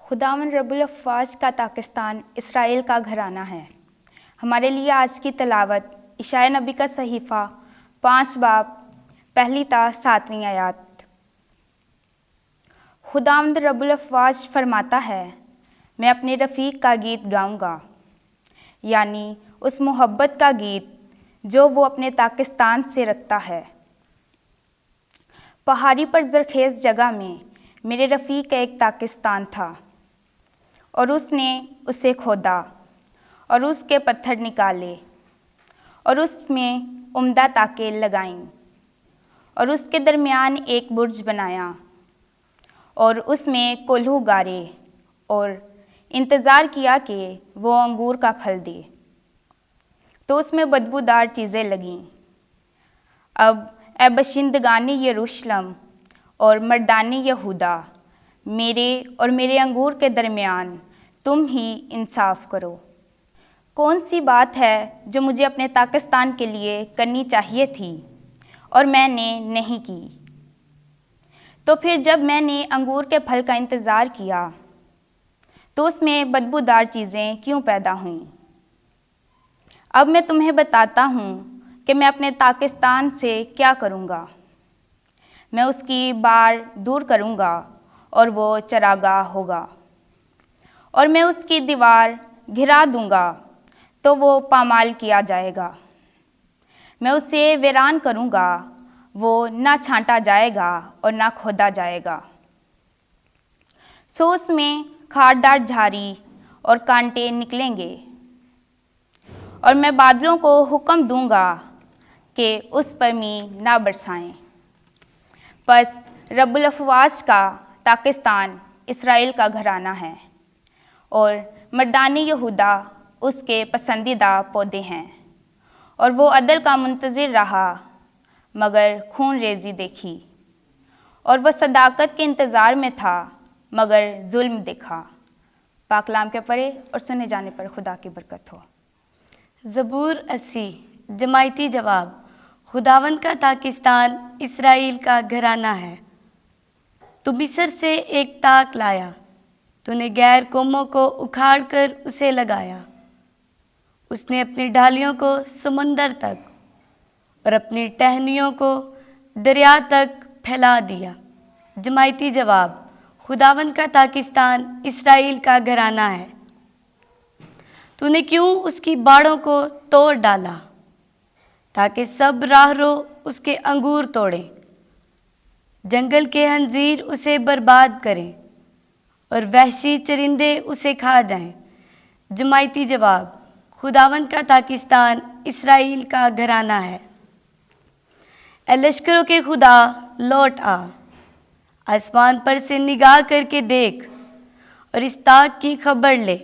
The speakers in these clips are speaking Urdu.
خداوند رب الافواج کا پاکستان اسرائیل کا گھرانہ ہے۔ ہمارے لیے آج کی تلاوت اشعیاء نبی کا صحیفہ 5 باب 1 تا 7 آیات۔ خداوند رب الافواج فرماتا ہے، میں اپنے رفیق کا گیت گاؤں گا، یعنی اس محبت کا گیت جو وہ اپنے پاکستان سے رکھتا ہے۔ پہاڑی پر زرخیز جگہ میں میرے رفیق کا ایک پاکستان تھا، اور اس نے اسے کھودا اور اس کے پتھر نکالے اور اس میں عمدہ تاکیں لگائیں اور اس کے درمیان ایک برج بنایا اور اس میں کولہو گارے اور انتظار کیا کہ وہ انگور کا پھل دے، تو اس میں بدبودار چیزیں لگیں۔ اب اے باشندگان یروشلم اور مردان یہودا، میرے اور میرے انگور کے درمیان تم ہی انصاف کرو۔ کون سی بات ہے جو مجھے اپنے پاکستان کے لیے کرنی چاہیے تھی اور میں نے نہیں کی؟ تو پھر جب میں نے انگور کے پھل کا انتظار کیا تو اس میں بدبودار چیزیں کیوں پیدا ہوئیں؟ اب میں تمہیں بتاتا ہوں کہ میں اپنے پاکستان سے کیا کروں گا۔ میں اس کی بار دور کروں گا اور وہ چراگاہ ہوگا، اور میں اس کی دیوار گھرا دوں گا تو وہ پامال کیا جائے گا۔ میں اسے ویران کروں گا، وہ نہ چھانٹا جائے گا اور نہ کھودا جائے گا۔ سو اس میں کھاردار جھاڑی اور کانٹے نکلیں گے، اور میں بادلوں کو حکم دوں گا کہ اس پر مینہ نہ برسائیں۔ پس رب الافواج کا پاکستان اسرائیل کا گھرانہ ہے، اور مردان یہودا اس کے پسندیدہ پودے ہیں، اور وہ عدل کا منتظر رہا مگر خون ریزی دیکھی، اور وہ صداقت کے انتظار میں تھا مگر ظلم دیکھا۔ پاک کلام کے پڑھے اور سنے جانے پر خدا کی برکت ہو۔ زبور 80 جماعتی جواب۔ خداوند کا پاکستان اسرائیل کا گھرانہ ہے۔ تو مصر سے ایک تاک لایا، تو نے غیر قوموں کو اکھاڑ کر اسے لگایا۔ اس نے اپنی ڈالیوں کو سمندر تک اور اپنی ٹہنیوں کو دریا تک پھیلا دیا۔ جماعتی جواب۔ خداوند کا پاکستان اسرائیل کا گھرانہ ہے۔ تو نے کیوں اس کی باڑوں کو توڑ ڈالا، تاکہ سب راہرو اس کے انگور توڑیں، جنگل کے خنزیر اسے برباد کریں اور وحشی چرندے اسے کھا جائیں۔ جماعتی جواب۔ خداوند کا پاکستان اسرائیل کا گھرانہ ہے۔ اے لشکروں کے خدا، لوٹ آ، آسمان پر سے نگاہ کر کے دیکھ اور اس تاک کی خبر لے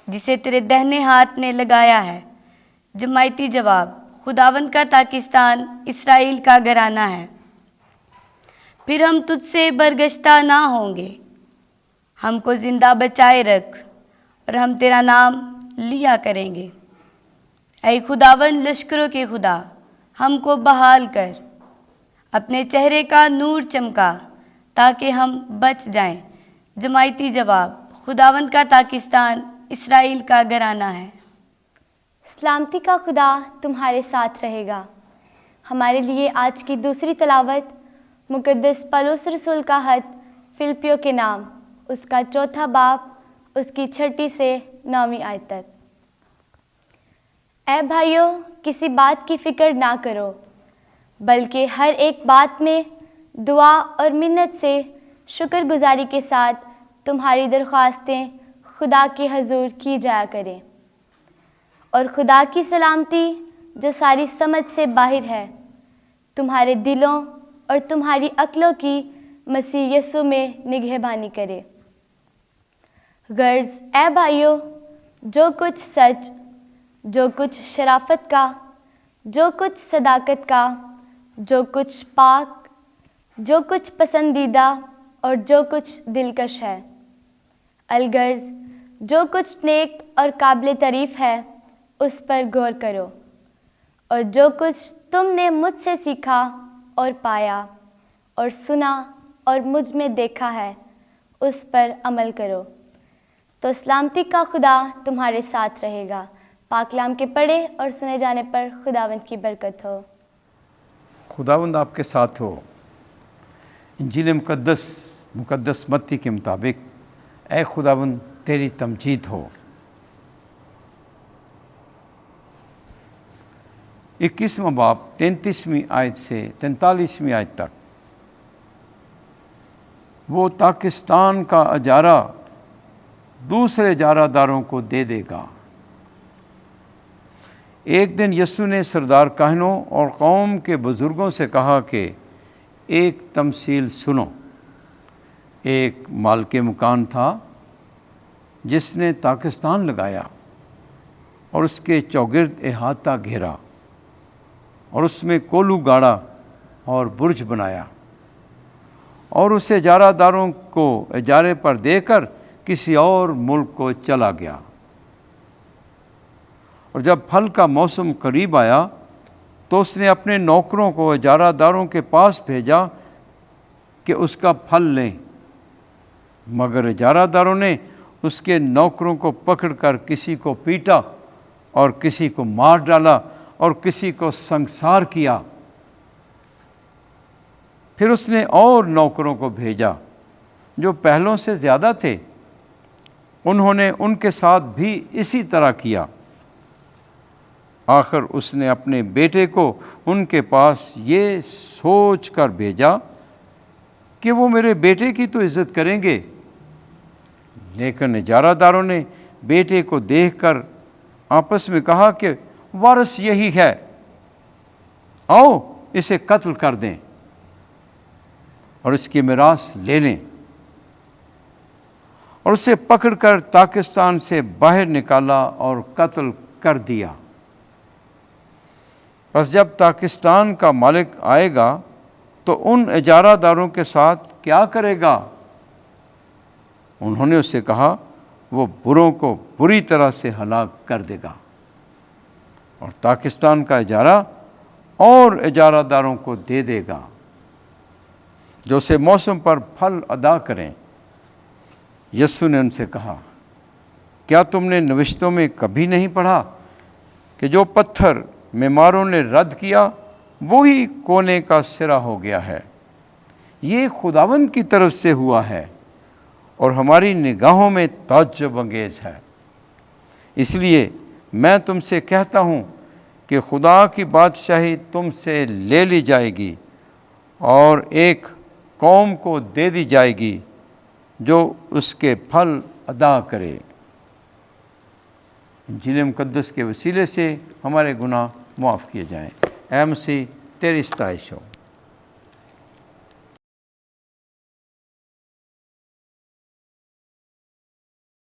جسے تیرے دہنے ہاتھ نے لگایا ہے۔ جماعتی جواب۔ خداوند کا پاکستان اسرائیل کا گھرانہ ہے۔ پھر ہم تجھ سے برگشتہ نہ ہوں گے، ہم کو زندہ بچائے رکھ اور ہم تیرا نام لیا کریں گے۔ اے خداوند لشکروں کے خدا، ہم کو بحال کر، اپنے چہرے کا نور چمکا تاکہ ہم بچ جائیں۔ جماعتی جواب۔ خداوند کا پاکستان اسرائیل کا گھرانہ ہے۔ سلامتی کا خدا تمہارے ساتھ رہے گا۔ ہمارے لیے آج کی دوسری تلاوت مقدس پولس رسول کا خط فلپیوں کے نام، اس کا 4 باب، اس کی 6 سے 9 آیت تک۔ اے بھائیو، کسی بات کی فکر نہ کرو، بلکہ ہر ایک بات میں دعا اور منت سے شکر گزاری کے ساتھ تمہاری درخواستیں خدا کے حضور کی جایا کریں، اور خدا کی سلامتی جو ساری سمجھ سے باہر ہے تمہارے دلوں اور تمہاری عقلوں کی مسیح یسوع میں نگہبانی کرے۔ غرض اے بھائیو، جو کچھ سچ، جو کچھ شرافت کا، جو کچھ صداقت کا، جو کچھ پاک، جو کچھ پسندیدہ اور جو کچھ دلکش ہے، الغرض جو کچھ نیک اور قابل تعریف ہے، اس پر غور کرو۔ اور جو کچھ تم نے مجھ سے سیکھا اور پایا اور سنا اور مجھ میں دیکھا ہے، اس پر عمل کرو تو سلامتی کا خدا تمہارے ساتھ رہے گا۔ پاک کلام کے پڑھے اور سنے جانے پر خداوند کی برکت ہو۔ خداوند آپ کے ساتھ ہو۔ انجیل مقدس متی کے مطابق اے خداوند تیری تمجید ہو۔ 21واں باب 33ویں آیت سے 43ویں آیت تک وہ پاکستان کا اجارہ دوسرے اجارہ داروں کو دے دے گا۔ ایک دن یسوع نے سردار کاہنوں اور قوم کے بزرگوں سے کہا کہ ایک تمثیل سنو۔ ایک مالک مکان تھا جس نے پاکستان لگایا اور اس کے چوگرد احاطہ گھیرا اور اس میں کولو گاڑا اور برج بنایا اور اسے اجارہ داروں کو اجارے پر دے کر کسی اور ملک کو چلا گیا۔ اور جب پھل کا موسم قریب آیا تو اس نے اپنے نوکروں کو اجارہ داروں کے پاس بھیجا کہ اس کا پھل لیں، مگر اجارہ داروں نے اس کے نوکروں کو پکڑ کر کسی کو پیٹا اور کسی کو مار ڈالا اور کسی کو سنگسار کیا۔ پھر اس نے اور نوکروں کو بھیجا جو پہلوں سے زیادہ تھے، انہوں نے ان کے ساتھ بھی اسی طرح کیا۔ آخر اس نے اپنے بیٹے کو ان کے پاس یہ سوچ کر بھیجا کہ وہ میرے بیٹے کی تو عزت کریں گے، لیکن اجارہ داروں نے بیٹے کو دیکھ کر آپس میں کہا کہ وارث یہی ہے، آؤ اسے قتل کر دیں اور اس کی میراث لے لیں، اور اسے پکڑ کر پاکستان سے باہر نکالا اور قتل کر دیا۔ پس جب پاکستان کا مالک آئے گا تو ان اجارہ داروں کے ساتھ کیا کرے گا؟ انہوں نے اس سے کہا وہ بروں کو بری طرح سے ہلاک کر دے گا اور پاکستان کا اجارہ اور اجارہ داروں کو دے دے گا جو اسے موسم پر پھل ادا کریں۔ یسوع نے ان سے کہا کیا تم نے نوشتوں میں کبھی نہیں پڑھا کہ جو پتھر معماروں نے رد کیا وہی کونے کا سرا ہو گیا ہے؟ یہ خداوند کی طرف سے ہوا ہے اور ہماری نگاہوں میں تعجب انگیز ہے۔ اس لیے میں تم سے کہتا ہوں کہ خدا کی بادشاہی تم سے لے لی جائے گی اور ایک قوم کو دے دی جائے گی جو اس کے پھل ادا کرے۔ انجیل مقدس کے وسیلے سے ہمارے گناہ معاف کیے جائیں۔ اے مسیح تیری ستائش ہو۔